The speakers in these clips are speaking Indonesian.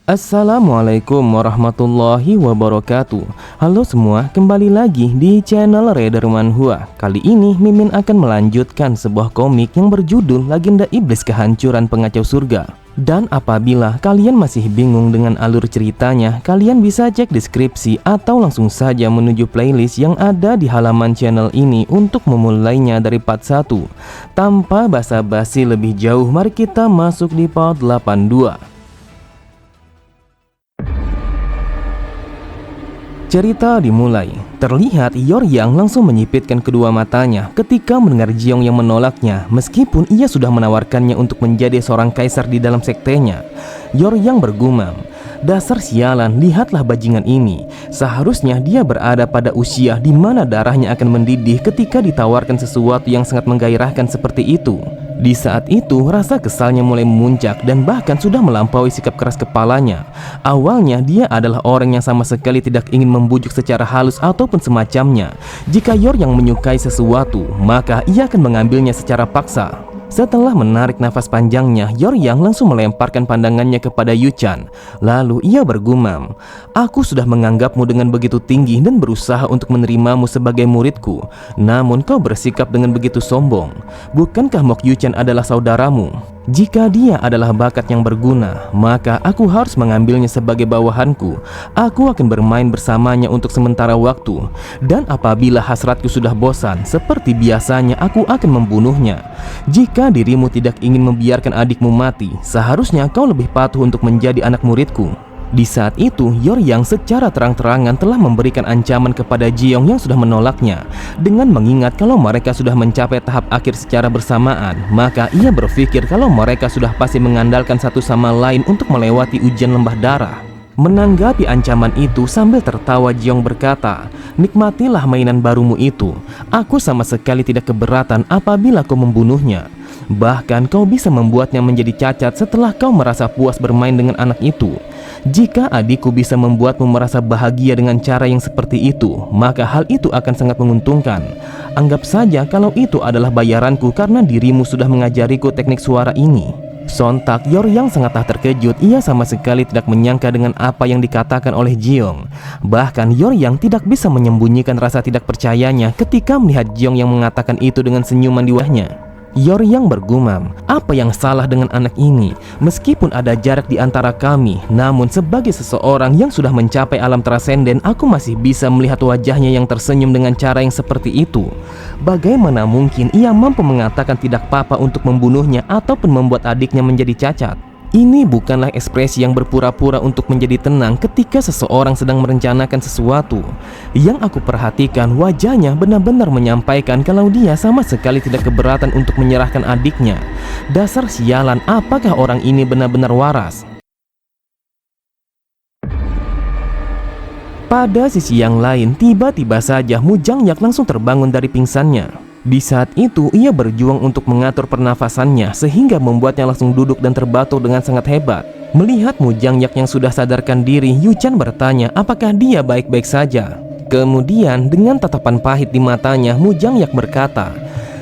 Assalamualaikum warahmatullahi wabarakatuh. Halo semua, kembali lagi di channel Raider Manhwa. Kali ini Mimin akan melanjutkan sebuah komik yang berjudul Legenda Iblis Kehancuran Pengacau Surga. Dan apabila kalian masih bingung dengan alur ceritanya, kalian bisa cek deskripsi atau langsung saja menuju playlist yang ada di halaman channel ini untuk memulainya dari part 1. Tanpa basa-basi lebih jauh, mari kita masuk di part 82. Cerita dimulai. Terlihat Yor Yang langsung menyipitkan kedua matanya ketika mendengar Jiong yang menolaknya, meskipun ia sudah menawarkannya untuk menjadi seorang kaisar di dalam sektenya. Yor Yang bergumam, "Dasar sialan, lihatlah bajingan ini. Seharusnya dia berada pada usia di mana darahnya akan mendidih ketika ditawarkan sesuatu yang sangat menggairahkan seperti itu." Di saat itu, rasa kesalnya mulai memuncak dan bahkan sudah melampaui sikap keras kepalanya. Awalnya, dia adalah orang yang sama sekali tidak ingin membujuk secara halus ataupun semacamnya. Jika Yor yang menyukai sesuatu, maka ia akan mengambilnya secara paksa. Setelah menarik nafas panjangnya, Yor Yang langsung melemparkan pandangannya kepada Yu Chan. Lalu ia bergumam, "Aku sudah menganggapmu dengan begitu tinggi dan berusaha untuk menerimamu sebagai muridku. Namun kau bersikap dengan begitu sombong. Bukankah Mok Yu Chan adalah saudaramu? Jika dia adalah bakat yang berguna, maka aku harus mengambilnya sebagai bawahanku. Aku akan bermain bersamanya untuk sementara waktu. Dan apabila hasratku sudah bosan, seperti biasanya aku akan membunuhnya. Jika dirimu tidak ingin membiarkan adikmu mati, seharusnya kau lebih patuh untuk menjadi anak muridku." Di saat itu, Yor Yang secara terang-terangan telah memberikan ancaman kepada Jiong yang sudah menolaknya. Dengan mengingat kalau mereka sudah mencapai tahap akhir secara bersamaan, maka ia berpikir kalau mereka sudah pasti mengandalkan satu sama lain untuk melewati ujian lembah darah. Menanggapi ancaman itu sambil tertawa, Jiong berkata, "Nikmatilah mainan barumu itu. Aku sama sekali tidak keberatan apabila kau membunuhnya. Bahkan kau bisa membuatnya menjadi cacat setelah kau merasa puas bermain dengan anak itu. Jika adikku bisa membuatmu merasa bahagia dengan cara yang seperti itu, maka hal itu akan sangat menguntungkan. Anggap saja kalau itu adalah bayaranku karena dirimu sudah mengajariku teknik suara ini." Sontak Yor Yang sangatlah terkejut. Ia sama sekali tidak menyangka dengan apa yang dikatakan oleh Jiong. Bahkan Yor Yang tidak bisa menyembunyikan rasa tidak percayanya ketika melihat Jiong yang mengatakan itu dengan senyuman di wajahnya. Yor Yang bergumam, "Apa yang salah dengan anak ini? Meskipun ada jarak di antara kami, namun sebagai seseorang yang sudah mencapai alam transenden, aku masih bisa melihat wajahnya yang tersenyum dengan cara yang seperti itu. Bagaimana mungkin ia mampu mengatakan tidak apa-apa untuk membunuhnya ataupun membuat adiknya menjadi cacat? Ini bukanlah ekspresi yang berpura-pura untuk menjadi tenang ketika seseorang sedang merencanakan sesuatu. Yang aku perhatikan, wajahnya benar-benar menyampaikan kalau dia sama sekali tidak keberatan untuk menyerahkan adiknya. Dasar sialan, apakah orang ini benar-benar waras?" Pada sisi yang lain, tiba-tiba saja Mujang Yak langsung terbangun dari pingsannya. Di saat itu, ia berjuang untuk mengatur pernafasannya sehingga membuatnya langsung duduk dan terbatuk dengan sangat hebat. Melihat Mujang Yak yang sudah sadarkan diri, Yu Chan bertanya apakah dia baik-baik saja. Kemudian dengan tatapan pahit di matanya, Mujang Yak berkata,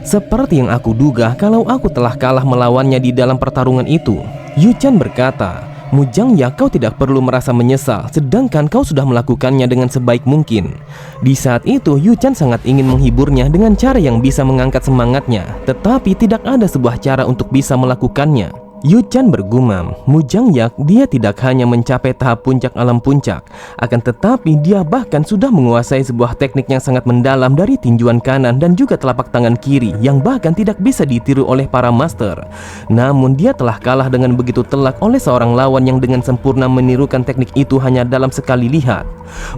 "Seperti yang aku duga kalau aku telah kalah melawannya di dalam pertarungan itu." Yu Chan berkata, "Mujang Yak, kau tidak perlu merasa menyesal, sedangkan kau sudah melakukannya dengan sebaik mungkin." Di saat itu, Yu Chan sangat ingin menghiburnya dengan cara yang bisa mengangkat semangatnya, tetapi tidak ada sebuah cara untuk bisa melakukannya. Yu Chan bergumam, Mujang Yak, dia tidak hanya mencapai tahap puncak alam puncak, akan tetapi dia bahkan sudah menguasai sebuah teknik yang sangat mendalam dari tinjuan kanan dan juga telapak tangan kiri yang bahkan tidak bisa ditiru oleh para master. Namun dia telah kalah dengan begitu telak oleh seorang lawan yang dengan sempurna menirukan teknik itu hanya dalam sekali lihat.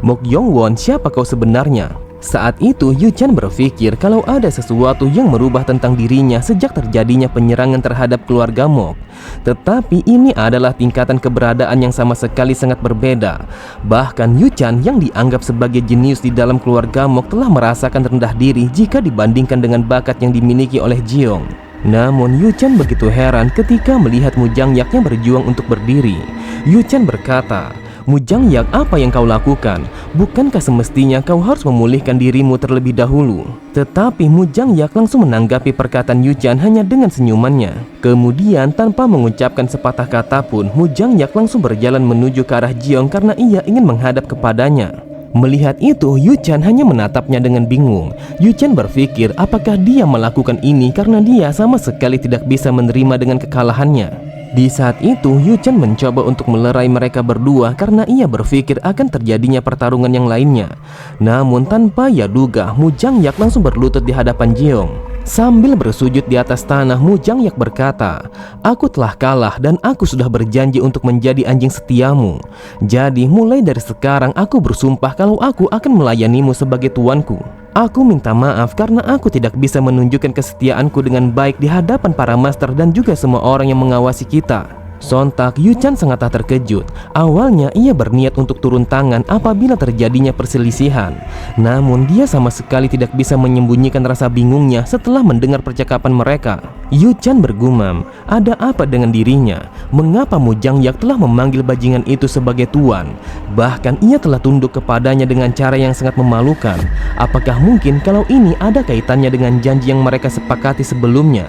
"Mok Yongwon, siapa kau sebenarnya?" Saat itu Yu Chan berpikir kalau ada sesuatu yang merubah tentang dirinya sejak terjadinya penyerangan terhadap keluarga Mok. Tetapi ini adalah tingkatan keberadaan yang sama sekali sangat berbeda. Bahkan Yu Chan yang dianggap sebagai jenius di dalam keluarga Mok telah merasakan rendah diri jika dibandingkan dengan bakat yang dimiliki oleh Jiong. Namun Yu Chan begitu heran ketika melihat Mujang Yak yang berjuang untuk berdiri. Yu Chan berkata, Mujang Yak, apa yang kau lakukan? Bukankah semestinya kau harus memulihkan dirimu terlebih dahulu? Tetapi Mujang Yak langsung menanggapi perkataan Yu Chan hanya dengan senyumannya. Kemudian tanpa mengucapkan sepatah kata pun, Mujang Yak langsung berjalan menuju ke arah Jiong karena ia ingin menghadap kepadanya. Melihat itu, Yu Chan hanya menatapnya dengan bingung. Yu Chan berpikir apakah dia melakukan ini karena dia sama sekali tidak bisa menerima dengan kekalahannya. Di saat itu, Yu Chan mencoba untuk melerai mereka berdua karena ia berpikir akan terjadinya pertarungan yang lainnya. Namun tanpa ia duga, Mujang Yak langsung berlutut di hadapan Jiong. Sambil bersujud di atas tanah, Mujang Yak berkata, "Aku telah kalah dan aku sudah berjanji untuk menjadi anjing setiamu. Jadi mulai dari sekarang aku bersumpah kalau aku akan melayanimu sebagai tuanku. Aku minta maaf karena aku tidak bisa menunjukkan kesetiaanku dengan baik di hadapan para master dan juga semua orang yang mengawasi kita." Sontak Yu Chan sangatlah terkejut. Awalnya ia berniat untuk turun tangan apabila terjadinya perselisihan. Namun dia sama sekali tidak bisa menyembunyikan rasa bingungnya setelah mendengar percakapan mereka. Yu Chan bergumam, ada apa dengan dirinya? Mengapa Mujang Yak telah memanggil bajingan itu sebagai tuan? Bahkan ia telah tunduk kepadanya dengan cara yang sangat memalukan. Apakah mungkin kalau ini ada kaitannya dengan janji yang mereka sepakati sebelumnya?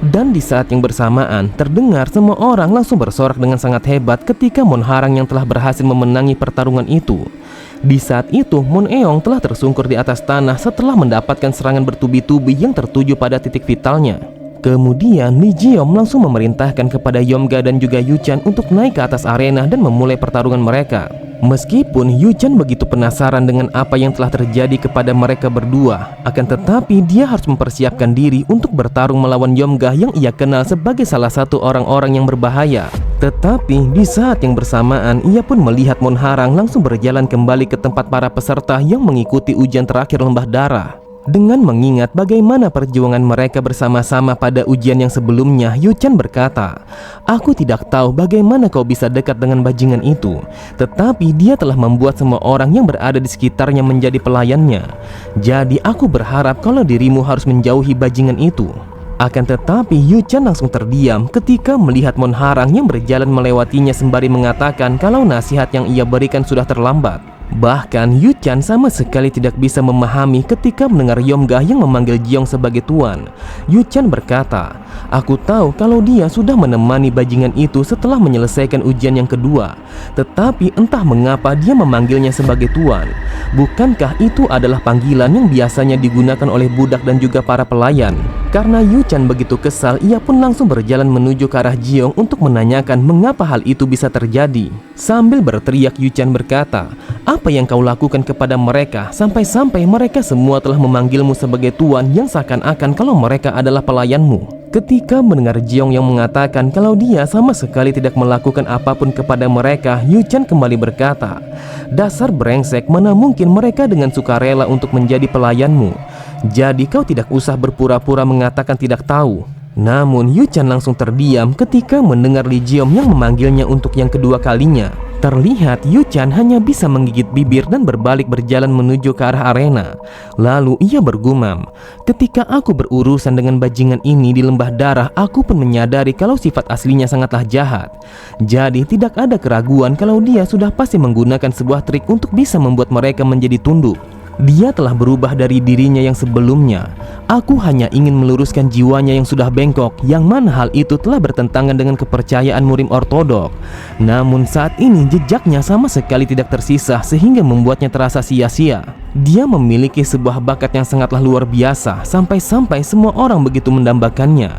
Dan di saat yang bersamaan, terdengar semua orang langsung bersorak dengan sangat hebat ketika Mon Harang yang telah berhasil memenangi pertarungan itu. Di saat itu, Mon Eong telah tersungkur di atas tanah setelah mendapatkan serangan bertubi-tubi yang tertuju pada titik vitalnya. Kemudian Li Jiom langsung memerintahkan kepada Yomga dan juga Yu Chan untuk naik ke atas arena dan memulai pertarungan mereka. Meskipun Yu Chan begitu penasaran dengan apa yang telah terjadi kepada mereka berdua, akan tetapi dia harus mempersiapkan diri untuk bertarung melawan Yomga yang ia kenal sebagai salah satu orang-orang yang berbahaya. Tetapi di saat yang bersamaan, ia pun melihat Mon Harang langsung berjalan kembali ke tempat para peserta yang mengikuti ujian terakhir lembah darah. Dengan mengingat bagaimana perjuangan mereka bersama-sama pada ujian yang sebelumnya, Yu Chan berkata, "Aku tidak tahu bagaimana kau bisa dekat dengan bajingan itu, tetapi dia telah membuat semua orang yang berada di sekitarnya menjadi pelayannya. Jadi aku berharap kalau dirimu harus menjauhi bajingan itu." Akan tetapi Yu Chan langsung terdiam ketika melihat Mon Harang yang berjalan melewatinya sembari mengatakan kalau nasihat yang ia berikan sudah terlambat. Bahkan Yu Chan sama sekali tidak bisa memahami ketika mendengar Yomga yang memanggil Jiong sebagai tuan. Yu Chan berkata, "Aku tahu kalau dia sudah menemani bajingan itu setelah menyelesaikan ujian yang kedua. Tetapi entah mengapa dia memanggilnya sebagai tuan. Bukankah itu adalah panggilan yang biasanya digunakan oleh budak dan juga para pelayan?" Karena Yu Chan begitu kesal, ia pun langsung berjalan menuju ke arah Jiong untuk menanyakan mengapa hal itu bisa terjadi. Sambil berteriak, Yu Chan berkata, "Apa yang kau lakukan kepada mereka sampai-sampai mereka semua telah memanggilmu sebagai tuan yang seakan-akan kalau mereka adalah pelayanmu?" Ketika mendengar Jiong yang mengatakan kalau dia sama sekali tidak melakukan apapun kepada mereka, Yu Chan kembali berkata, "Dasar brengsek, mana mungkin mereka dengan sukarela untuk menjadi pelayanmu. Jadi kau tidak usah berpura-pura mengatakan tidak tahu." Namun Yu Chan langsung terdiam ketika mendengar Li Jiom yang memanggilnya untuk yang kedua kalinya. Terlihat Yu Chan hanya bisa menggigit bibir dan berbalik berjalan menuju ke arah arena. Lalu ia bergumam, "Ketika aku berurusan dengan bajingan ini di lembah darah, aku pun menyadari kalau sifat aslinya sangatlah jahat. Jadi tidak ada keraguan kalau dia sudah pasti menggunakan sebuah trik untuk bisa membuat mereka menjadi tunduk. Dia telah berubah dari dirinya yang sebelumnya. Aku hanya ingin meluruskan jiwanya yang sudah bengkok, yang mana hal itu telah bertentangan dengan kepercayaan murim ortodok. Namun saat ini jejaknya sama sekali tidak tersisa sehingga membuatnya terasa sia-sia. Dia memiliki sebuah bakat yang sangatlah luar biasa, sampai-sampai semua orang begitu mendambakannya.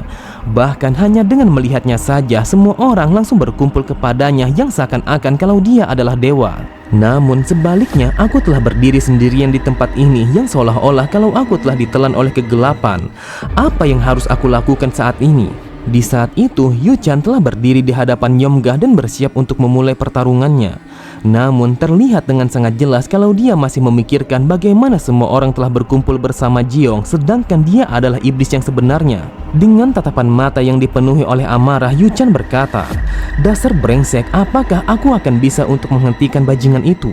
Bahkan hanya dengan melihatnya saja, semua orang langsung berkumpul kepadanya yang seakan-akan kalau dia adalah dewa. Namun sebaliknya, aku telah berdiri sendirian di tempat ini yang seolah-olah kalau aku telah ditelan oleh kegelapan. Apa yang harus aku lakukan saat ini?" Di saat itu, Yu Chan telah berdiri di hadapan Yomga dan bersiap untuk memulai pertarungannya. Namun terlihat dengan sangat jelas kalau dia masih memikirkan bagaimana semua orang telah berkumpul bersama Jiong, sedangkan dia adalah iblis yang sebenarnya. Dengan tatapan mata yang dipenuhi oleh amarah, Yu Chan berkata, "Dasar brengsek, apakah aku akan bisa untuk menghentikan bajingan itu?"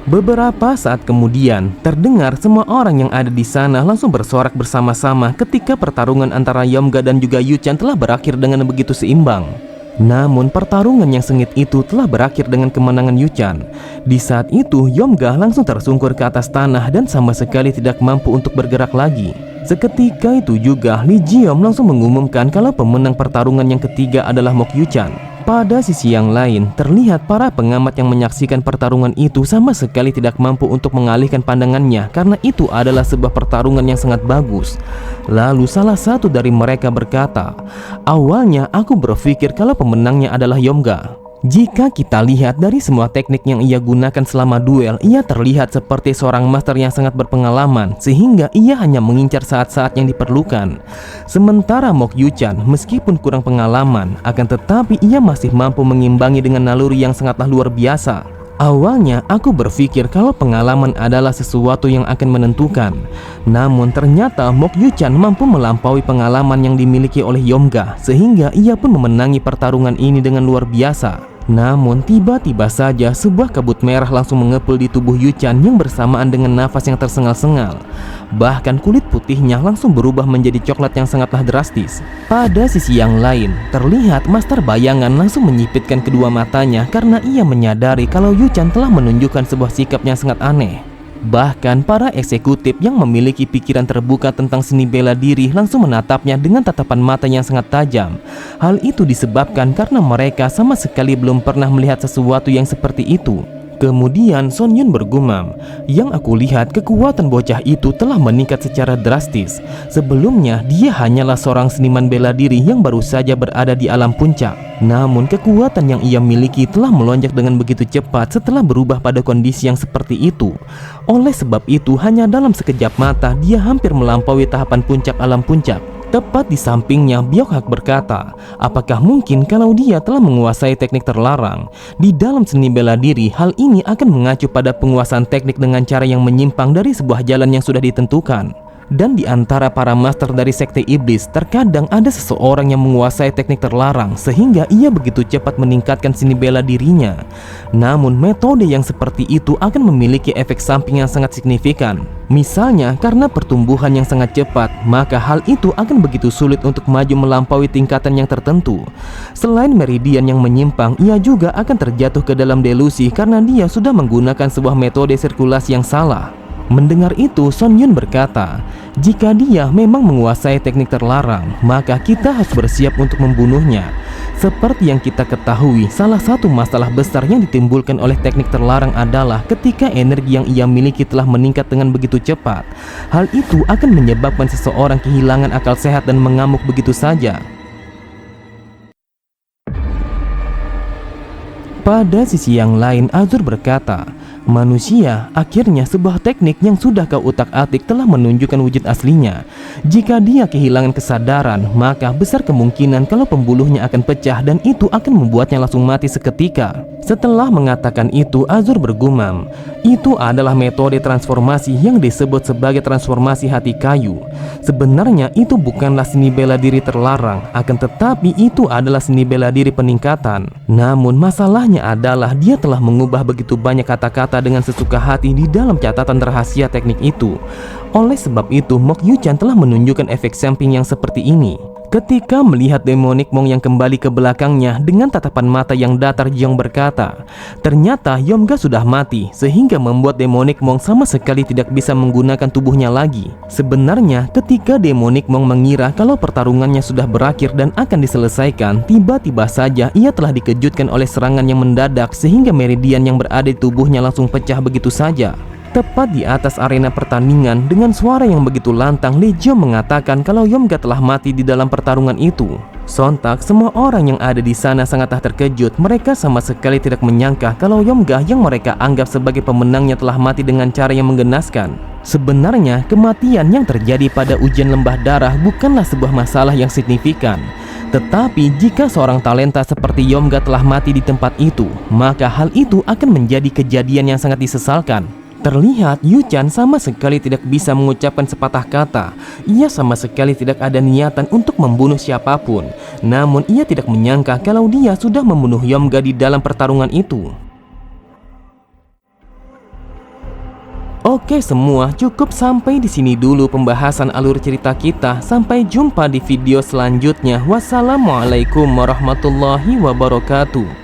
Beberapa saat kemudian, terdengar semua orang yang ada di sana langsung bersorak bersama-sama ketika pertarungan antara Yomga dan juga Yu-chan telah berakhir dengan begitu seimbang. Namun pertarungan yang sengit itu telah berakhir dengan kemenangan Yu-chan. Di saat itu, Yomga langsung tersungkur ke atas tanah dan sama sekali tidak mampu untuk bergerak lagi. Seketika itu juga, Lee Ji-young langsung mengumumkan kalau pemenang pertarungan yang ketiga adalah Mok Yu-chan. Pada sisi yang lain, terlihat para pengamat yang menyaksikan pertarungan itu sama sekali tidak mampu untuk mengalihkan pandangannya karena itu adalah sebuah pertarungan yang sangat bagus. Lalu salah satu dari mereka berkata, "Awalnya aku berpikir kalau pemenangnya adalah Yomga. Jika kita lihat dari semua teknik yang ia gunakan selama duel, ia terlihat seperti seorang master yang sangat berpengalaman, sehingga ia hanya mengincar saat-saat yang diperlukan. Sementara Mok Yu-chan meskipun kurang pengalaman, akan tetapi ia masih mampu mengimbangi dengan naluri yang sangatlah luar biasa. Awalnya aku berpikir kalau pengalaman adalah sesuatu yang akan menentukan. Namun ternyata Mok Yu-chan mampu melampaui pengalaman yang dimiliki oleh Yomga, sehingga ia pun memenangi pertarungan ini dengan luar biasa." Namun tiba-tiba saja sebuah kabut merah langsung mengepul di tubuh Yu-chan yang bersamaan dengan nafas yang tersengal-sengal. Bahkan kulit putihnya langsung berubah menjadi coklat yang sangatlah drastis. Pada sisi yang lain, terlihat Master Bayangan langsung menyipitkan kedua matanya karena ia menyadari kalau Yu-chan telah menunjukkan sebuah sikap yang sangat aneh. Bahkan para eksekutif yang memiliki pikiran terbuka tentang seni bela diri langsung menatapnya dengan tatapan mata yang sangat tajam. Hal itu disebabkan karena mereka sama sekali belum pernah melihat sesuatu yang seperti itu. Kemudian Son Yun bergumam, "Yang aku lihat kekuatan bocah itu telah meningkat secara drastis. Sebelumnya dia hanyalah seorang seniman bela diri yang baru saja berada di alam puncak. Namun kekuatan yang ia miliki telah melonjak dengan begitu cepat setelah berubah pada kondisi yang seperti itu. Oleh sebab itu hanya dalam sekejap mata dia hampir melampaui tahapan puncak alam puncak." Tepat di sampingnya, Byok-hak berkata, "Apakah mungkin kalau dia telah menguasai teknik terlarang? Di dalam seni bela diri, hal ini akan mengacu pada penguasaan teknik dengan cara yang menyimpang dari sebuah jalan yang sudah ditentukan." Dan di antara para master dari sekte iblis, terkadang ada seseorang yang menguasai teknik terlarang sehingga ia begitu cepat meningkatkan seni bela dirinya. Namun metode yang seperti itu akan memiliki efek samping yang sangat signifikan. Misalnya karena pertumbuhan yang sangat cepat, maka hal itu akan begitu sulit untuk maju melampaui tingkatan yang tertentu. Selain meridian yang menyimpang, ia juga akan terjatuh ke dalam delusi karena dia sudah menggunakan sebuah metode sirkulasi yang salah. Mendengar itu, Son Yun berkata, "Jika dia memang menguasai teknik terlarang, maka kita harus bersiap untuk membunuhnya. Seperti yang kita ketahui, salah satu masalah besar yang ditimbulkan oleh teknik terlarang adalah ketika energi yang ia miliki telah meningkat dengan begitu cepat. Hal itu akan menyebabkan seseorang kehilangan akal sehat dan mengamuk begitu saja." Pada sisi yang lain, Azur berkata, "Manusia, akhirnya sebuah teknik yang sudah kau utak-atik telah menunjukkan wujud aslinya. Jika dia kehilangan kesadaran, maka besar kemungkinan kalau pembuluhnya akan pecah dan itu akan membuatnya langsung mati seketika." Setelah mengatakan itu, Azur bergumam, "Itu adalah metode transformasi yang disebut sebagai transformasi hati kayu. Sebenarnya itu bukanlah seni bela diri terlarang, akan tetapi itu adalah seni bela diri peningkatan. Namun masalahnya adalah dia telah mengubah begitu banyak kata-kata dengan sesuka hati di dalam catatan rahasia teknik itu. Oleh sebab itu, Mok Yu-chan telah menunjukkan efek samping yang seperti ini." Ketika melihat Demonic Monk yang kembali ke belakangnya dengan tatapan mata yang datar, Jiong berkata, "Ternyata Yomga sudah mati, sehingga membuat Demonic Monk sama sekali tidak bisa menggunakan tubuhnya lagi." Sebenarnya ketika Demonic Monk mengira kalau pertarungannya sudah berakhir dan akan diselesaikan, tiba-tiba saja ia telah dikejutkan oleh serangan yang mendadak sehingga meridian yang berada di tubuhnya langsung pecah begitu saja. Tepat di atas arena pertandingan, dengan suara yang begitu lantang, Lee Ji-young mengatakan kalau Yomga telah mati di dalam pertarungan itu. Sontak semua orang yang ada di sana sangatlah terkejut. Mereka sama sekali tidak menyangka kalau Yomga yang mereka anggap sebagai pemenangnya telah mati dengan cara yang menggenaskan. Sebenarnya kematian yang terjadi pada ujian lembah darah bukanlah sebuah masalah yang signifikan. Tetapi jika seorang talenta seperti Yomga telah mati di tempat itu, maka hal itu akan menjadi kejadian yang sangat disesalkan. Terlihat Yu-chan sama sekali tidak bisa mengucapkan sepatah kata. Ia sama sekali tidak ada niatan untuk membunuh siapapun. Namun ia tidak menyangka kalau dia sudah membunuh Yomga di dalam pertarungan itu. Oke semua, cukup sampai di sini dulu pembahasan alur cerita kita. Sampai jumpa di video selanjutnya. Wassalamualaikum warahmatullahi wabarakatuh.